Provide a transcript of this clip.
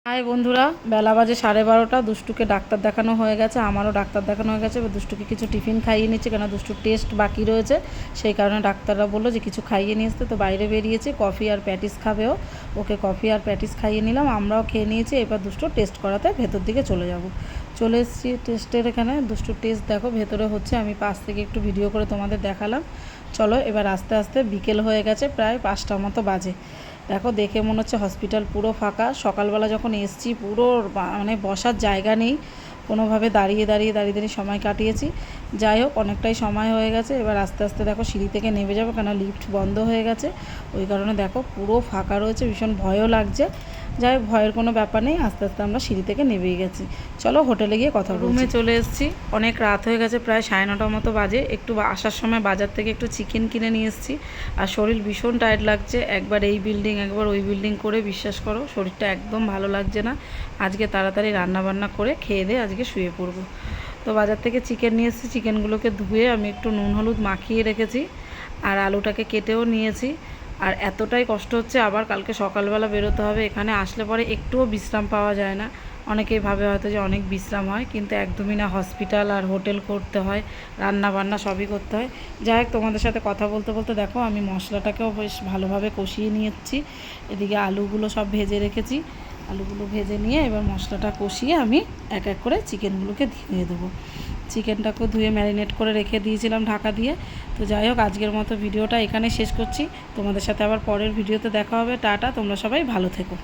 High বন্ধুরা, বেলা বাজে 12:30। দুষ্টুকে doctor দেখানো হয়ে গেছে, আমারও ডাক্তার দেখানো হয়ে গেছে। এবার দুষ্টুকে কিছু টিফিন খাইয়ে নিচ্ছে, কেন দুষ্টুর টেস্ট বাকি রয়েছে। সেই কারণে ডাক্তাররা বললো যে কিছু খাইয়ে নিয়ে আসতে। তো বাইরে বেরিয়েছে, কফি আর প্যাটিস খাবেও। ওকে কফি আর প্যাটিস খাইয়ে নিলাম, আমরাও খেয়ে নিয়েছি। এবার দুষ্টু টেস্ট করাতে ভেতর দিকে চলে এসেছি টেস্টের এখানে। দুষ্টুর টেস্ট দেখো ভেতরে হচ্ছে, আমি পাশ থেকে একটু ভিডিও করে তোমাদের দেখালাম। চলো এবার আস্তে আস্তে বিকেল হয়ে গেছে, প্রায় 5টার মতো বাজে। দেখো দেখে মনে হচ্ছে হসপিটাল পুরো ফাঁকা। সকালবেলা যখন এসছি পুরো মানে বসার জায়গা নেই, কোনোভাবে দাঁড়িয়ে সময় কাটিয়েছি। যাই হোক, অনেকটাই সময় হয়ে গেছে। এবার আস্তে আস্তে দেখো সিঁড়ি থেকে নেমে যাবো, কেন লিফট বন্ধ হয়ে গেছে। ওই কারণে দেখো পুরো ফাঁকা রয়েছে, ভীষণ ভয়ও লাগছে। যাই হোক, ভয়ের কোনো ব্যাপার নেই, আস্তে আস্তে আমরা সিঁড়ি থেকে নেমেই গেছি। চলো হোটেলে গিয়ে কথা বলছি। রুমে চলে এসেছি, অনেক রাত হয়ে গেছে, প্রায় 9:30 মতো বাজে। একটু আসার সময় বাজার থেকে একটু চিকেন কিনে নিয়ে এসেছি। আর শরীর ভীষণ টায়ার্ড লাগছে, একবার এই বিল্ডিং একবার ওই বিল্ডিং করে, বিশ্বাস করো শরীরটা একদম ভালো লাগছে না। আজকে তাড়াতাড়ি রান্নাবান্না করে খেয়ে দিয়ে আজকে শুয়ে পড়বো। তো বাজার থেকে চিকেন নিয়ে এসেছি, চিকেনগুলোকে ধুয়ে আমি একটু নুন হলুদ মাখিয়ে রেখেছি, আর আলুটাকে কেটেও নিয়েছি। আর এতটাই কষ্ট হচ্ছে, আবার কালকে সকালবেলা বেরোতে হবে। এখানে আসলে পরে একটুও বিশ্রাম পাওয়া যায় না। অনেকেই ভাবে হয়তো যে অনেক বিশ্রাম হয়, কিন্তু একদমই না। হসপিটাল আর হোটেল করতে হয়, রান্না বান্না সবই করতে হয়। যাই হোক, তোমাদের সাথে কথা বলতে বলতে দেখো আমি মশলাটাকেও বেশ ভালোভাবে কষিয়ে নিয়েছি। এদিকে আলুগুলো সব ভেজে রেখেছি, আলুগুলো ভেজে নিয়ে এবার মশলাটা কষিয়ে আমি এক এক করে চিকেনগুলোকে দিয়ে দেবো। চিকেনটাকেও ধুয়ে ম্যারিনেট করে রেখে দিয়েছিলাম ঢাকা দিয়ে। তো যাই হোক, আজকের মতো ভিডিওটা এখানে শেষ করছি। তোমাদের সাথে আবার পরের ভিডিওতে দেখা হবে। টাটা, তোমরা সবাই ভালো থেকো।